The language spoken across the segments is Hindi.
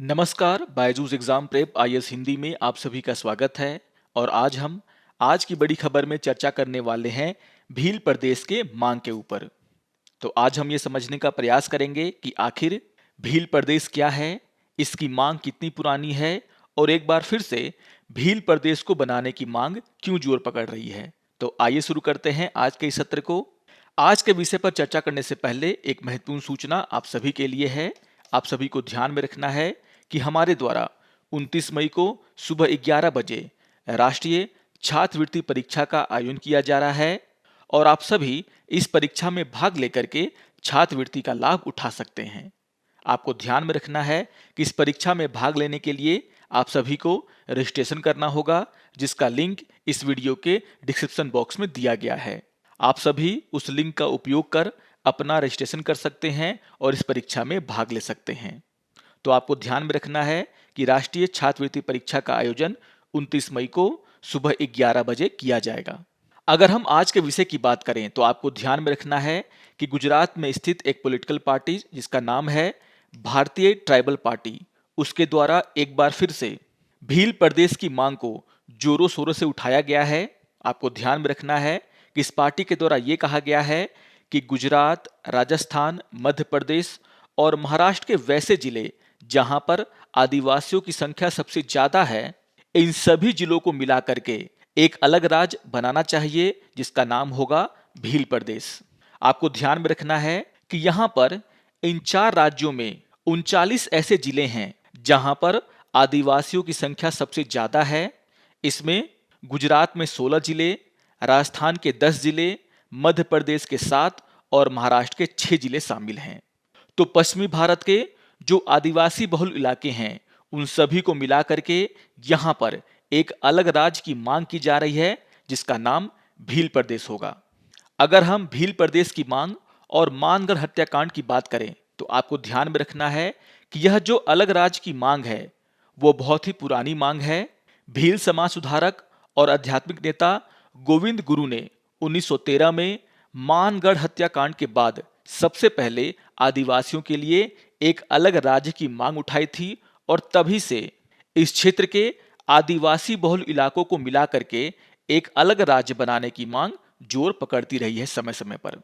नमस्कार, Byju's exam prep IAS Hindi में आप सभी का स्वागत है। और आज हम आज की बड़ी खबर में चर्चा करने वाले हैं भील प्रदेश के मांग के ऊपर। तो आज हम ये समझने का प्रयास करेंगे कि आखिर भील प्रदेश क्या है, इसकी मांग कितनी पुरानी है और एक बार फिर से भील प्रदेश को बनाने की मांग क्यों जोर पकड़ रही है। तो आइए शुरू करते हैं आज के इस सत्र को। आज के विषय पर चर्चा करने से पहले एक महत्वपूर्ण सूचना आप सभी के लिए है। आप सभी को ध्यान में रखना है कि हमारे द्वारा 29 मई को सुबह 11 बजे राष्ट्रीय छात्रवृत्ति परीक्षा का आयोजन किया जा रहा है और आप सभी इस परीक्षा में भाग लेकर के छात्रवृत्ति का लाभ उठा सकते हैं। आपको ध्यान में रखना है कि इस परीक्षा में भाग लेने के लिए आप सभी को रजिस्ट्रेशन करना होगा, जिसका लिंक इस वीडियो के डिस्क्रिप्शन बॉक्स में दिया गया है। आप सभी उस लिंक का उपयोग कर अपना रजिस्ट्रेशन कर सकते हैं और इस परीक्षा में भाग ले सकते हैं। तो आपको ध्यान में रखना है कि राष्ट्रीय छात्रवृत्ति परीक्षा का आयोजन 29 मई को सुबह 11 बजे किया जाएगा। अगर हम आज के विषय की बात करें तो आपको ध्यान में रखना है कि गुजरात में स्थित एक पॉलिटिकल पार्टी जिसका नाम है भारतीय ट्राइबल पार्टी, उसके द्वारा एक बार फिर से भील प्रदेश की मांग को जोरों शोरों से उठाया गया है। आपको ध्यान में रखना है कि इस पार्टी के द्वारा ये कहा गया है कि गुजरात, राजस्थान, मध्य प्रदेश और महाराष्ट्र के वैसे जिले जहां पर आदिवासियों की संख्या सबसे ज्यादा है, इन सभी जिलों को मिला करके एक अलग राज्य बनाना चाहिए जिसका नाम होगा भील प्रदेश। आपको ध्यान में रखना है कि यहां पर इन 4 राज्यों में 39 ऐसे जिले हैं जहां पर आदिवासियों की संख्या सबसे ज्यादा है। इसमें गुजरात में 16 जिले, राजस्थान के 10 जिले, मध्य प्रदेश के 7 और महाराष्ट्र के 6 जिले शामिल हैं। तो पश्चिमी भारत के जो आदिवासी बहुल इलाके हैं उन सभी को मिला करके यहां पर एक अलग राज्य की मांग की जा रही है जिसका नाम भील प्रदेश होगा। अगर हम भील प्रदेश की मांग और मानगढ़ हत्याकांड की बात करें तो आपको ध्यान में रखना है कि यह जो अलग राज्य की मांग है वो बहुत ही पुरानी मांग है। भील समाज सुधारक और आध्यात्मिक नेता गोविंद गुरु ने 1913 में मानगढ़ हत्याकांड के बाद सबसे पहले आदिवासियों के लिए एक अलग राज्य की मांग उठाई थी और तभी से इस क्षेत्र के आदिवासी बहुल इलाकों को मिला करके एक अलग राज्य बनाने की मांग जोर पकड़ती रही है समय समय पर।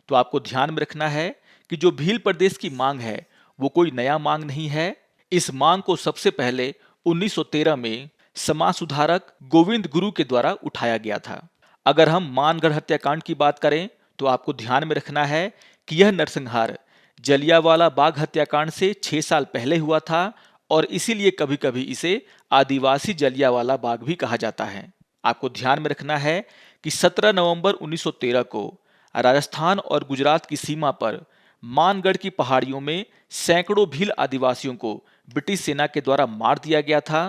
तो आपको ध्यान में रखना है कि जो भील प्रदेश की मांग है वो कोई नया मांग नहीं है। इस मांग को सबसे पहले 1913 में समाज सुधारक गोविंद गुरु के द्वारा उठाया गया था। अगर हम मानगढ़ हत्याकांड की बात करें तो आपको ध्यान में रखना है कि यह नरसंहार जलियांवाला बाग हत्याकांड से 6 साल पहले हुआ था और इसीलिए कभी कभी इसे आदिवासी जलियांवाला बाग भी कहा जाता है। आपको ध्यान में रखना है कि 17 नवंबर 1913 को राजस्थान और गुजरात की सीमा पर मानगढ़ की पहाड़ियों में सैकड़ों भील आदिवासियों को ब्रिटिश सेना के द्वारा मार दिया गया था।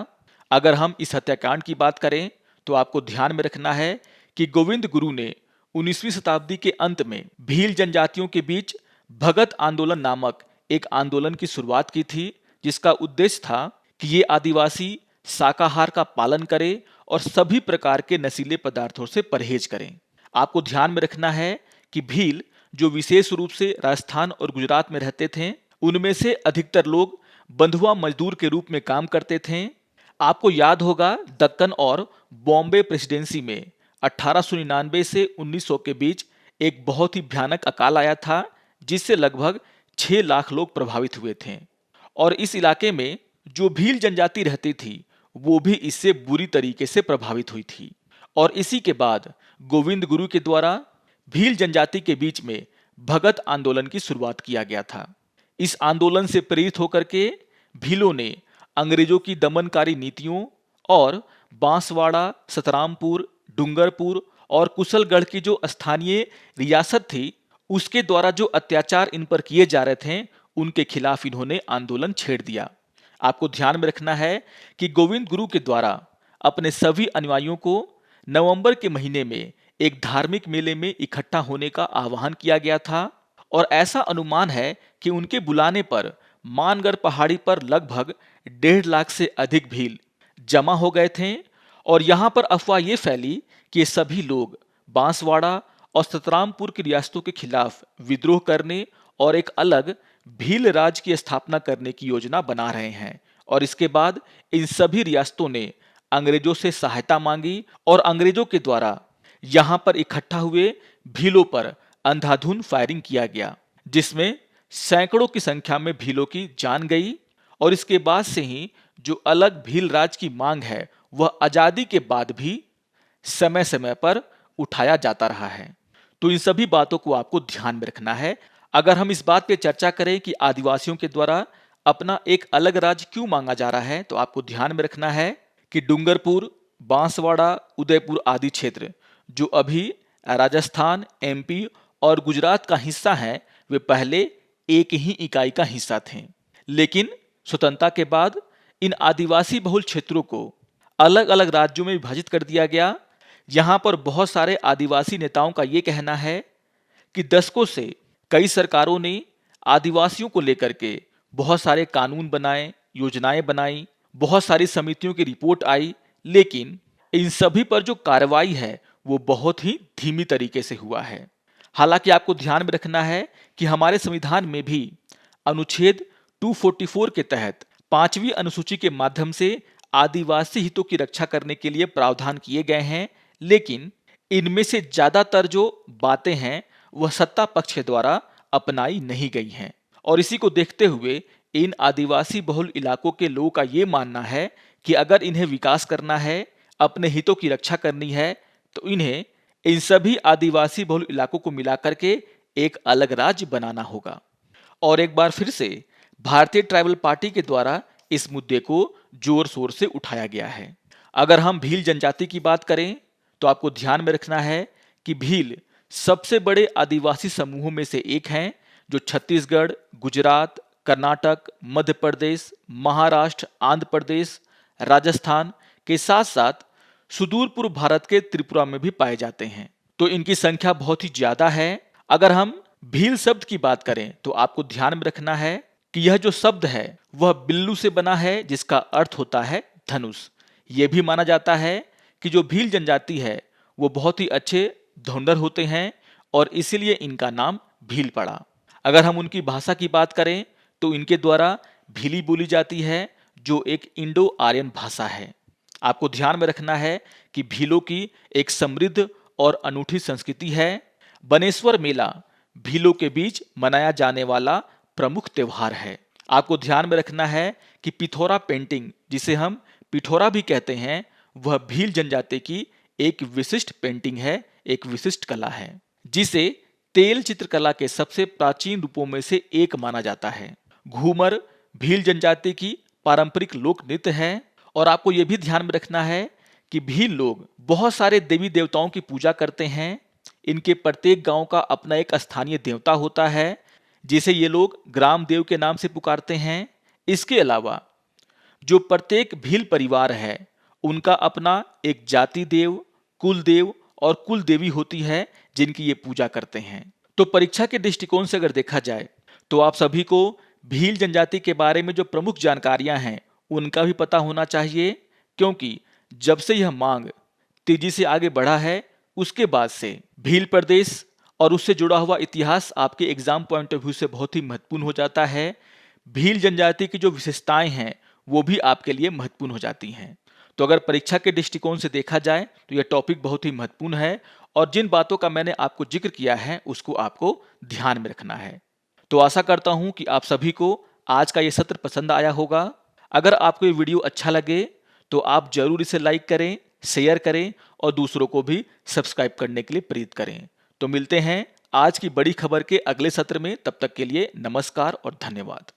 अगर हम इस हत्याकांड की बात करें तो आपको ध्यान में रखना है कि गोविंद गुरु ने 19वीं शताब्दी के अंत में भील जनजातियों के बीच भगत आंदोलन नामक एक आंदोलन की शुरुआत की थी जिसका उद्देश्य था कि ये आदिवासी शाकाहार का पालन करें और सभी प्रकार के नशीले पदार्थों से परहेज करें। आपको ध्यान में रखना है कि भील जो विशेष रूप से राजस्थान और गुजरात में रहते थे उनमें से अधिकतर लोग बंधुआ मजदूर के रूप में काम करते थे। आपको याद होगा दक्कन और बॉम्बे प्रेसिडेंसी में 1899 से 1900 के बीच एक बहुत ही भयानक अकाल आया था जिससे लगभग 6 लाख लोग प्रभावित हुए थे और इस इलाके में जो भील जनजाति रहती थी वो भी इससे बुरी तरीके से प्रभावित हुई थी। और इसी के बाद गोविंद गुरु के द्वारा भील जनजाति के बीच में भगत आंदोलन की शुरुआत किया गया था। इस आंदोलन से प्रेरित होकर के भीलों ने अंग्रेजों की दमनकारी नीतियों और बांसवाड़ा, सतरामपुर, डूंगरपुर और कुशलगढ़ की जो स्थानीय रियासत थी उसके द्वारा जो अत्याचार इन पर किए जा रहे थे उनके खिलाफ इन्होंने आंदोलन छेड़ दिया। आपको ध्यान में रखना है कि गोविंद गुरु के द्वारा अपने सभी अनुयायियों को नवंबर के महीने में एक धार्मिक मेले में इकट्ठा होने का आह्वान किया गया था और ऐसा अनुमान है कि उनके बुलाने पर मानगढ़ पहाड़ी पर लगभग 1.5 लाख से अधिक भील जमा हो गए थे और यहाँ पर अफवाह ये फैली कि ये सभी लोग बांसवाड़ा और सतरामपुर की रियासतों के खिलाफ विद्रोह करने और एक अलग भील राज की स्थापना करने की योजना बना रहे हैं और इसके बाद इन सभी रियासतों ने अंग्रेजों से सहायता मांगी और अंग्रेजों के द्वारा यहां पर इकट्ठा हुए भीलों पर अंधाधुंध फायरिंग किया गया, जिसमें सैकड़ों की संख्या में भीलों की जान गई। और इसके बाद से ही जो अलग भील राज की मांग है वह आजादी के बाद भी समय समय पर उठाया जाता रहा है। तो इन सभी बातों को आपको ध्यान में रखना है। अगर हम इस बात पे चर्चा करें कि आदिवासियों के द्वारा अपना एक अलग राज्य क्यों मांगा जा रहा है, तो आपको ध्यान में रखना है कि डूंगरपुर, बांसवाड़ा, उदयपुर आदि क्षेत्र जो अभी राजस्थान, एमपी और गुजरात का हिस्सा है, वे पहले एक ही इकाई का हिस्सा थे। लेकिन स्वतंत्रता के बाद इन आदिवासी बहुल क्षेत्रों को अलग अलग राज्यों में विभाजित कर दिया गया। यहाँ पर बहुत सारे आदिवासी नेताओं का ये कहना है कि दशकों से कई सरकारों ने आदिवासियों को लेकर के बहुत सारे कानून बनाए, योजनाएं बनाई, बहुत सारी समितियों की रिपोर्ट आई, लेकिन इन सभी पर जो कार्रवाई है वो बहुत ही धीमी तरीके से हुआ है। हालांकि आपको ध्यान में रखना है कि हमारे संविधान में भी अनुच्छेद 244 के तहत 5वीं अनुसूची के माध्यम से आदिवासी हितों की रक्षा करने के लिए प्रावधान किए गए हैं, लेकिन इनमें से ज्यादातर जो बातें हैं वह सत्ता पक्ष के द्वारा अपनाई नहीं गई हैं। और इसी को देखते हुए इन आदिवासी बहुल इलाकों के लोगों का ये मानना है कि अगर इन्हें विकास करना है, अपने हितों की रक्षा करनी है, तो इन्हें इन सभी आदिवासी बहुल इलाकों को मिलाकर के एक अलग राज्य बनाना होगा। और एक बार फिर से भारतीय ट्राइबल पार्टी के द्वारा इस मुद्दे को जोर शोर से उठाया गया है। अगर हम भील जनजाति की बात करें तो आपको ध्यान में रखना है कि भील सबसे बड़े आदिवासी समूहों में से एक हैं, जो छत्तीसगढ़, गुजरात, कर्नाटक, मध्य प्रदेश, महाराष्ट्र, आंध्र प्रदेश, राजस्थान के साथ साथ सुदूर पूर्व भारत के त्रिपुरा में भी पाए जाते हैं। तो इनकी संख्या बहुत ही ज्यादा है। अगर हम भील शब्द की बात करें तो आपको ध्यान में रखना है कि यह जो शब्द है वह बिल्लू से बना है, जिसका अर्थ होता है धनुष। यह भी माना जाता है कि जो भील जनजाति है वो बहुत ही अच्छे धुरंधर होते हैं और इसीलिए इनका नाम भील पड़ा। अगर हम उनकी भाषा की बात करें तो इनके द्वारा भीली बोली जाती है, जो एक इंडो आर्यन भाषा है। आपको ध्यान में रखना है कि भीलों की एक समृद्ध और अनूठी संस्कृति है। बनेश्वर मेला भीलों के बीच मनाया जाने वाला प्रमुख त्योहार है। आपको ध्यान में रखना है कि पिथौरा पेंटिंग, जिसे हम पिठौरा भी कहते हैं, वह भील जनजाति की एक विशिष्ट पेंटिंग है, एक विशिष्ट कला है, जिसे तेल चित्रकला के सबसे प्राचीन रूपों में से एक माना जाता है। घूमर भील जनजाति की पारंपरिक लोक नृत्य है। और आपको यह भी ध्यान में रखना है कि भील लोग बहुत सारे देवी देवताओं की पूजा करते हैं। इनके प्रत्येक गांव का अपना एक स्थानीय देवता होता है, जिसे ये लोग ग्राम देव के नाम से पुकारते हैं। इसके अलावा जो प्रत्येक भील परिवार है उनका अपना एक जाति देव, कुल देव और कुल देवी होती है, जिनकी ये पूजा करते हैं। तो परीक्षा के दृष्टिकोण से अगर देखा जाए तो आप सभी को भील जनजाति के बारे में जो प्रमुख जानकारियां हैं उनका भी पता होना चाहिए, क्योंकि जब से यह मांग तेजी से आगे बढ़ा है उसके बाद से भील प्रदेश और उससे जुड़ा हुआ इतिहास आपके एग्जाम पॉइंट ऑफ व्यू से बहुत ही महत्वपूर्ण हो जाता है। भील जनजाति की जो विशेषताएं हैं वो भी आपके लिए महत्वपूर्ण हो जाती हैं। तो अगर परीक्षा के दृष्टिकोण से देखा जाए तो यह टॉपिक बहुत ही महत्वपूर्ण है और जिन बातों का मैंने आपको जिक्र किया है उसको आपको ध्यान में रखना है। तो आशा करता हूं कि आप सभी को आज का यह सत्र पसंद आया होगा। अगर आपको ये वीडियो अच्छा लगे तो आप जरूर इसे लाइक करें, शेयर करें और दूसरों को भी सब्सक्राइब करने के लिए प्रेरित करें। तो मिलते हैं आज की बड़ी खबर के अगले सत्र में। तब तक के लिए नमस्कार और धन्यवाद।